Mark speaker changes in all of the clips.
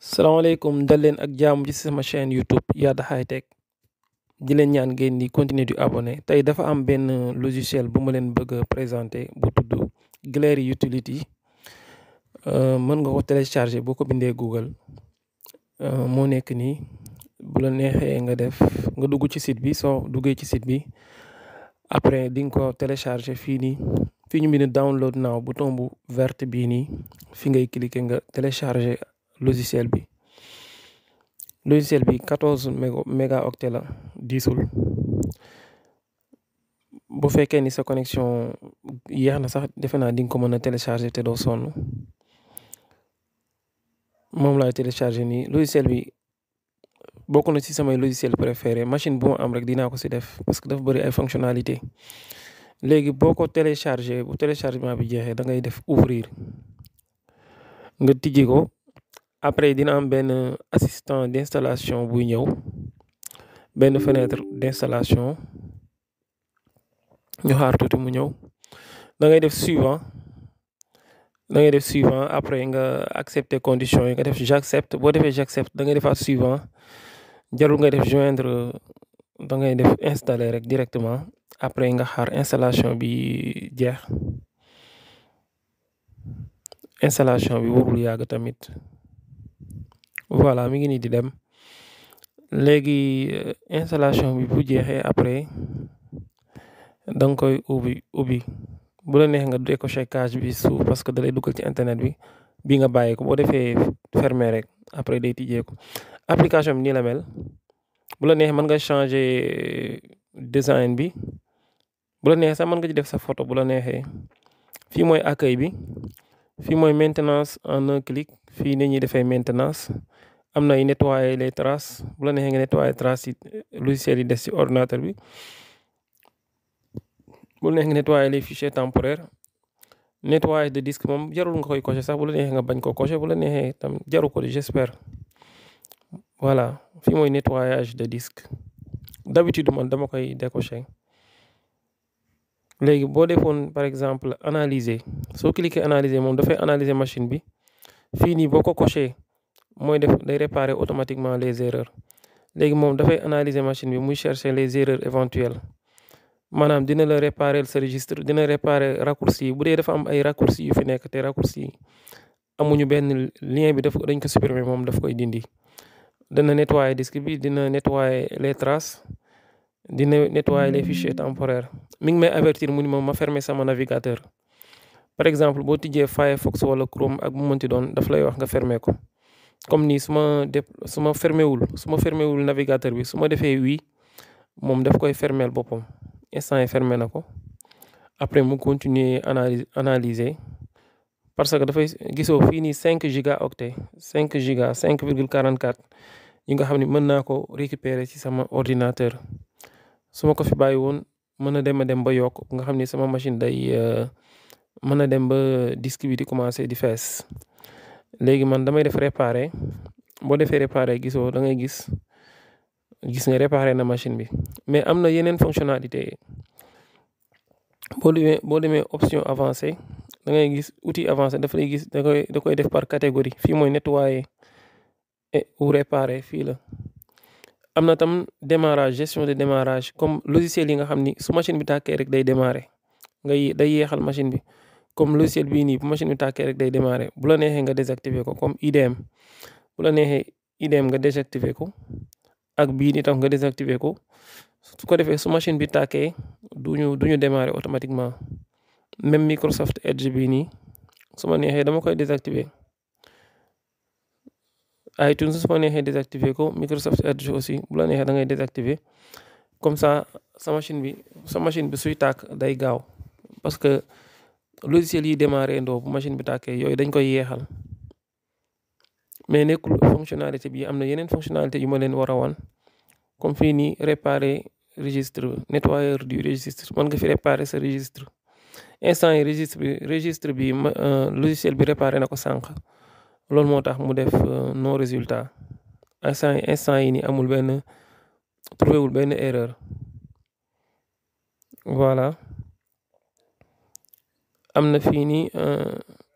Speaker 1: salaamaaleykum dal leen ak jaamu ci sama chaîne YouTube Yada High Tech di leen ñaan ngeen di continuer di abonné tey dafa am benn logiciel bu ma leen bëgg a présenter bu tudd Glary Utility mën nga ko télécharger boo ko bindee Google moo nekk nii bu la neexee nga dugg ci site bi soo duggee ci site bi après di nga ko télécharger fii nii fii ñu bind download now bouton bu verte bii nii fi ngay cliquer nga télécharger logiciel bi 14 mégaoctets la diisul bu fekkee ni sa connexion yéex na sax defe naa di nga ko mën a télécharger te doo sonn moom laay télécharger nii logiciel bi bokk na ci samay logiciel préféré machine bu ma am rek dinaa ko ci def parce que dafa bëri ay fonctionnalité léegi boo ko télécharger bu téléchargement bi jeexee da ngay def ouvrir nga tijji ko. Après dina am benn assistant d'installation buy ñëw benn fenêtre d'installation ñu xaar tuuti mu ñëw da ngay def suivant après nga accepter conditions yi nga def j'accepte boo defee j'accepte da ngay defaat suivant jarul ngay def joindre da ngay def installer rek directement après nga xaar installation bi jeex installation bi warul yàgg tamit. Voilà mi ngi nii di dem léegi installation bi bu jeexee après da nga koy ubbi bu la neex nga décocher case bi suuf parce que da lay duggal ci internet bi nga bàyyi ko boo defee fermer rek après day tijjeeku application bi nii la mel bu la neex mën nga changer design bi bu la neexee sax mën nga ci def sa photo bu la neexee fii mooy accueil bi fii mooy maintenance en un clic fii ni ñuy defee maintenance. am na ay nettoyer les traces bu la neexee nga nettoyer traces yi logiciel yi des ci ordinateur bi bu la neexee nga nettoyer les fichiers temporaires nettoyage de disque moom jarul nga koy cocher sax bu la neexee nga bañ ko cocher bu la neexee tam jaru ko j'espère voilà fii mooy nettoyage de disque d'habitude man dama koy décocher léegi boo defoon par exemple analyser soo cliquer analyser moom dafay analyser machine bi fii nii boo ko cocher mooy day réparer automatiquement les erreurs léegi moom dafay analyser machine bi muy chercher les erreurs éventuelles maanaam dina la réparer sa registre dina réparer raccourci yi bu dee dafa am ay raccourci yu fi nekk te raccourci yi amuñu benn lien bi dañ ko supprimer moom daf koy dindi. dina nettoyer disque bi dina nettoyer les traces dina nettoyer les fichiers temporaires mi ngi may avertir mu ni ma fermer sama navigateur par exemple boo tijjee Firefox wala Chrome ak bu mënti doon daf lay wax nga fermer ko. comme nii su ma fermé wul navigateur bi su ma defee oui moom daf koy fermeel boppam instant yi fermé na ko après mu continuer analyser parce que dafay gisoo fii nii 5 gigaoctets 5,44 yi nga xam ne mën naa ko récupérer ci sama ordinateur su ma ko fi bàyyi woon mën na dem ba yokk nga xam ni sama machine day mën na dem ba disque bi di commencer di fees. léegi man damay def réparer boo defee réparer gisoo da ngay gis nga réparer na machine bi mais am na yeneen fonctionnalité boo demee option avancée da ngay gis outil avancé dafa lay gis da koy def par catégorie fii mooy nettoyer ou réparer fii la. am na tam démarrage gestion de démarrage comme logiciel yi nga xam ni su machine bi tàkkee rek day démarrer day yeexal machine bi. comme logiciel bii nii bu machine bi tàkkee rek day démarrer bu la neexee nga désactiver ko comme IDM bu la neexee IDM nga désactiver ko ak bii nii tam nga désactiver ko su ko defee su machine bi tàkkee duñu démarrer automatiquement même Microsoft Edge bii nii su ma neexee dama koy désactiver iTunes su ma neexee désactiver ko Microsoft Edge aussi bu la neexee da ngay désactiver comme ça sa machine bi suy tàkk day gaaw parce que logiciel yi démarré ndoo bu machine bi tàkkee yooyu dañ koy yeexal mais nekkul fonctionnalité bi am na yeneen fonctionnalité yu ma leen war a wan comme fii nii réparer registre nettoyeur du registre mën nga fi réparer sa registre instant yi registre bi logiciel bi réparer na ko sànq loolu moo tax mu def non résultat instant yi nii trouvé wul benn erreur voilà. am na fii nii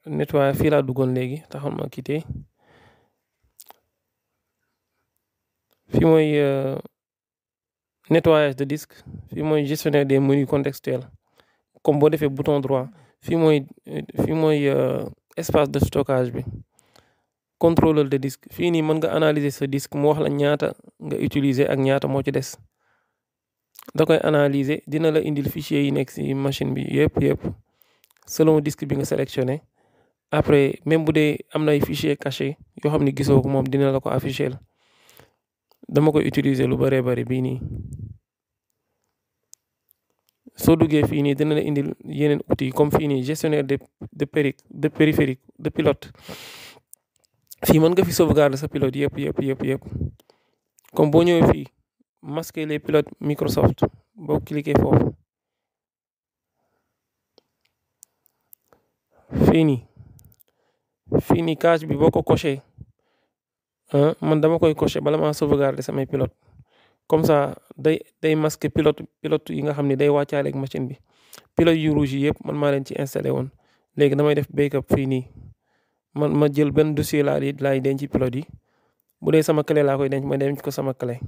Speaker 1: nettoyer fii laa duggoon léegi taxaw ma quitté fii mooy nettoyage de disque. fii mooy gestionnaire des menus contextuels comme boo defee bouton droit. fii mooy espace de stockage bi. contrôleur de disque fii nii mën nga analyser sa disque mu wax la ñaata nga utiliser ak ñaata moo ci des. da koy analyser dina la indil fichier yi nekk ci machine bi yëpp selon disque bi nga sélectionné. après même bu dee am na ay fichier caché yoo xam ne gisoo ko moom dina la ko afficher. dama koy utiliser lu bëree bëri bii nii. soo duggee fii nii dina la indil yeneen outils comme fii nii gestionnaire de périphérique de pilote. fii mën nga fi sauvegarder sa pilote yëpp. comme boo ñëwee fii masquer les pilotes Microsoft boo cliquer foofu. fii nii case bi boo ko coché man dama koy coché bala maa sauvegarder samay pilote. comme ça day masquer pilote yi nga xam ne day wàccaale ak machine bi. pilote yu rouge yi yëpp man maa leen ci installé woon. léegi damay def backup fii nii. ma jël benn dossier laay denc ci pilote yi. bu dee sama clé laa koy denc ma denc ko sama clé.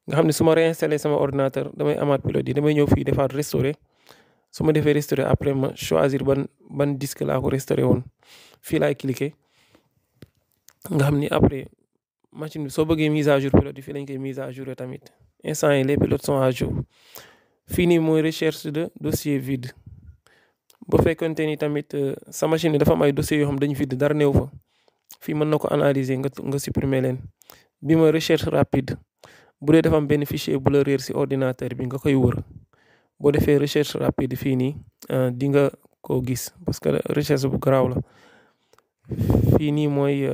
Speaker 1: nga xam ne su ma réinstallé sama ordinateur damay amaat pilote yi damay ñëw fii defaat restaurer. su ma defee restaurer après ma choisir ban disque laa ko restaurer woon. fii laay cliquer. nga xam ni après machine bi soo bëggee mise à jour pilote yi fii lañ koy mise à jour tamit. instant yi les pilotes sont à jour. fii nii mooy recherche de dossier vide. bu fekkonte ni tamit sa machine yi dafa am ay dossiers yoo xam dañu vide dara néew fa. fii mën na ko analyser nga supprimer leen. bi mooy recherche rapide. bu dee dafa am benn fichier bu la réer ci ordinateur bi nga koy wër. boo defee recherche rapide fii nii di nga ko gis parce que recherche bu garaaw la. fii nii mooy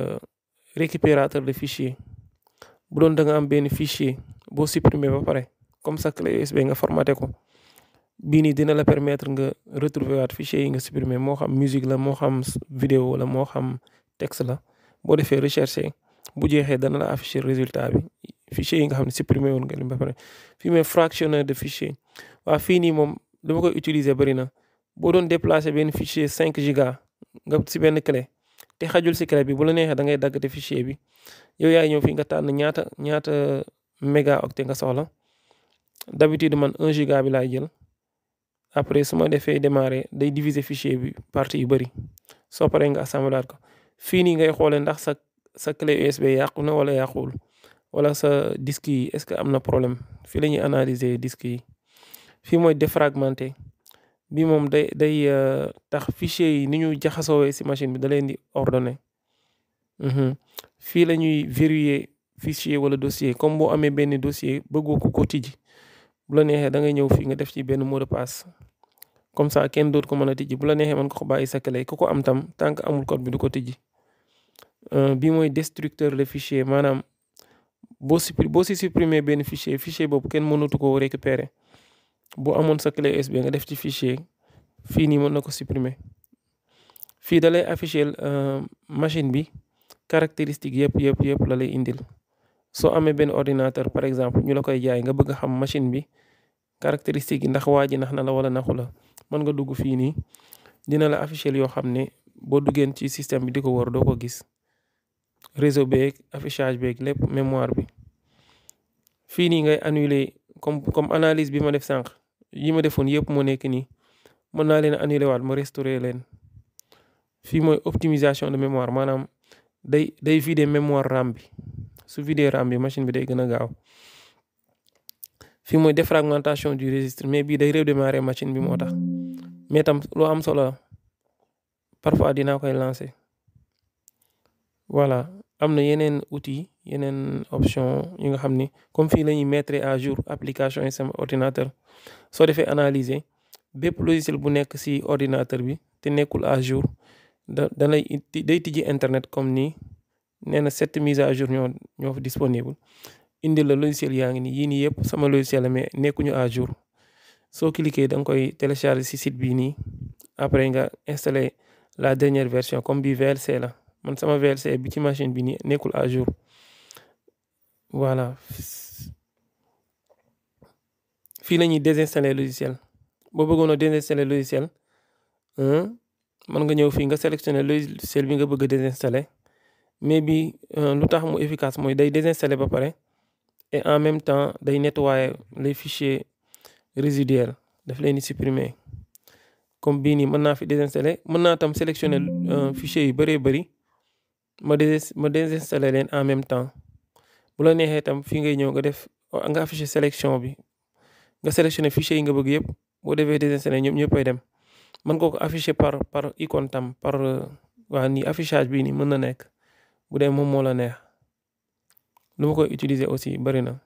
Speaker 1: récupérateur de fichier. bu doon da nga am benn fichier boo supprimer ba pare comme ça clé USB nga formaté ko. bii nii dina la permettre nga retrouver waat fichier yi nga supprimer moo xam musique la moo xam vidéo wala moo xam texte la. boo defee recherche bu jeexee dana la afficher résultat bi. fichier yi nga xam ne supprimer woon nga lim ba pare. fii mooy fractionneur de fichier. waaw fii nii moom dama koy utiliser bëri na. boo doon déplacer benn fichier 5 giga nga ci benn clé te xajul ci clé bi bu la neexee da ngay daggate fichier bi. yow yaay ñëw fii nga tànn ñaata mégaoctet nga soxla. d'habitude man 1 giga bi laay jël. après su ma defee démarrer day diviser fichier bi partie yu bëri. soo paree nga assembler ko. fii nii ngay xoolee ndax sa clé USB yàqu na wala yàquwul. wala sa disque yi est-ce que am na problème. fii la ñuy analyser disque yi. fii mooy défragmenté. bi moom day tax fichier yi ni ñu jaxasoowee ci machine bi da leen di ordonné. fii la ñuy verrouiller fichier wala dossier comme boo amee benn dossier bëggoo ko tijji. bu la neexee da ngay ñëw fii nga def ci benn mot de passe. comme ça kenn dootu ko mën a tijji bu la neexee mën ko bàyyi sa clé ku ko am tam tant que amul code bi du ko tijji. bi mooy destructeur de fichier maanaam boo si supprimer benn fichier boobu kenn mënatu ko récupérer. boo amoon sa clé USB nga def ci fichier fii nii mën na ko supprimer. fii da lay afficher machine bi caractéristique yëpp la lay indil. soo amee benn ordinateur par exemple ñu la koy jaay nga bëgg a xam machine bi caractéristique yi ndax waa ji nax na la wala naxu la mën nga dugg fii nii dina la afficher yoo xam ne boo duggeen ci système bi di ko wër doo ko gis. réseau beeg affichage beeg lépp mémoire bi. fii nii ngay annuler comme analyse bi ma def sànq yi ma defoon yëpp moo nekk nii mën naa leen annuler waat ma restaurer leen. fii mooy optimisation de mémoire maanaam day vider mémoire RAM bi. su vider RAM bi machine bi day gën a gaaw. fii mooy défragmentation du registre mais bii day redémarrer machine bi moo tax. mais tam loo am solo parfois dinaa koy lancer. voilà am na yeneen outils yeneen option yi nga xam ni comme fii la ñuy mettre à jour application yi sama ordinateur. soo defee analyser bépp logiciel bu nekk ci ordinateur bi te nekkul à jour day tijji internet comme nii. nee na 7 mise à jour ñoo fa disponible. indi la logiciel yaa ngi nii yii nii yëpp sama logiciel la mais nekkuñu à jour. soo cliquer da nga koy télécharger ci site bii nii. après nga installer la dernière version comme bi VLC la man sama VLC bi ci machine bi nii nekkul à jour. voilà fii la ñuy désinstaller logiciel. boo bëggoon a désinstaller logiciel mën nga ñëw fii nga sélectionner logiciel bi nga bëgg a désinstaller. mais bi lu tax mu efficace mooy day désinstaller ba pare et en même temps day nettoyer les fichiers résiduels daf leen di supprimer comme bii nii mën naa fi désinstaller mën naa tam sélectionner fichier yu bëree bëri ma désinstaller leen en même temps bu la neexee tam fii ngay ñëw nga def nga afficher sélection bi nga sélectionner fichier yi nga bëgg yëpp boo defee désinstaller ñëppay dem mën nga ko afficher par icône tam par waa nii affichage bii nii mën na nekk bu dee moom moo la neex lu ma koy utiliser aussi bëri na.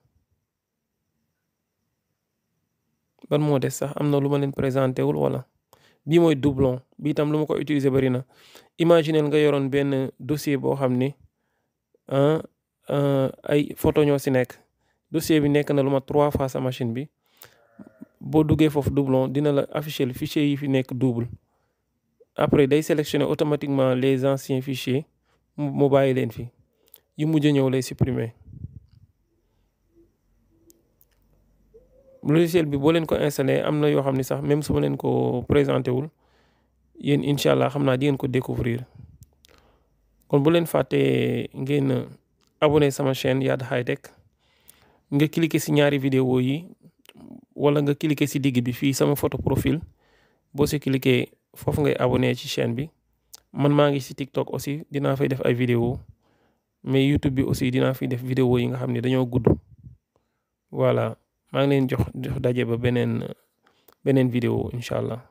Speaker 1: ban moo des sax am na lu ma leen présenté wul wala bii mooy doublon bii tam lu ma koy utiliser bëri na imaginel nga yoroon benn dossier boo xam ni ay photo ñoo si nekk dossier bi nekk na lu ma 3 fois sa machine bi boo duggee foofu doublon dina la afficher fichier yi fi nekk double après day sélectionner automatiquement les anciens fichiers mu bàyyi leen fi yu mujj ñëw lay supprimer. logiciel bi boo leen ko installé am na yoo xam ne sax même su ma leen ko présenté wul yéen incha allah xam naa di ngeen ko découvrir kon bu leen fàttee ngeen abonné sama chaîne Yada High Tech nga cliquer si ñaari vidéo yi wala nga cliquer si digg bi fii sama photo profil boo si cliquer foofu ngay abonné ci chaîne bi man maa ngi si TikTok aussi dinaa fay def ay vidéo mais YouTube bi aussi dinaa fiy def vidéo yi nga xam ne dañoo gudd voilà maa ngi leen jox daje ba beneen vidéo incha allah.